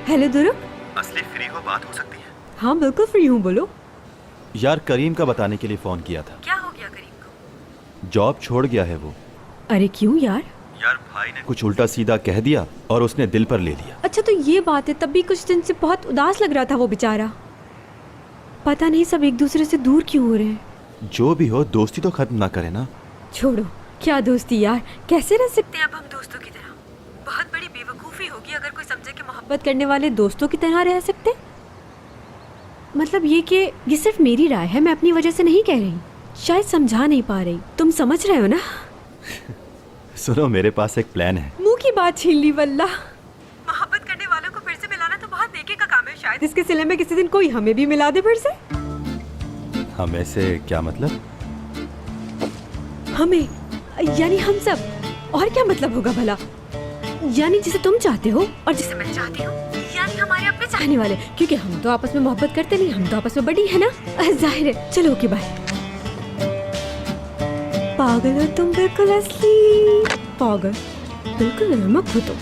Hello दुरुक। असली free हो, बात हो सकती है? हाँ बिल्कुल फ्री हूँ, बोलो। यार करीम का बताने के लिए फोन किया था। क्या हो गया करीम को? जॉब छोड़ गया है वो। अरे क्यों यार? यार भाई ने कुछ उल्टा सीधा कह दिया और उसने दिल पर ले लिया। अच्छा तो ये बात है, तब भी कुछ दिन से बहुत उदास लग रहा था वो बेचारा। पता नहीं सब एक दूसरे से दूर क्यों हो रहे हैं। जो भी हो, दोस्ती तो खत्म ना करे ना। छोड़ो, क्या दोस्ती यार, कैसे रह सकते हैं अब हम दोस्तों की तरह। बहुत बड़ी बेवकूफ़ी होगी अगर कोई समझे कि मोहब्बत करने वाले दोस्तों की तरह रह सकते। मतलब ये सिर्फ मेरी राय है, मैं अपनी वजह से नहीं कह रही, शायद समझा नहीं पा रही। तुम समझ रहे हो ना? सुनो, मेरे पास एक प्लान है। मुंह की बात छीन ली वल्ला। मोहब्बत करने वालों को फिर से मिलाना तो बहुत नेकी का काम है। शायद इसके सिले में किसी दिन कोई हमें भी मिला दे फिर से। हमें से क्या मतलब? हमें यानी हम सब। और क्या मतलब होगा भला? यानी जिसे तुम चाहते हो और जिसे मैं चाहती हूँ, यानी हमारे अपने चाहने वाले। क्योंकि हम तो आपस में मोहब्बत करते नहीं, हम तो आपस में बड़ी है ना। जाहिर है। चलो ओके बाय। पागल हो तुम, बिल्कुल असली पागल, बिल्कुल नमक हो तुम।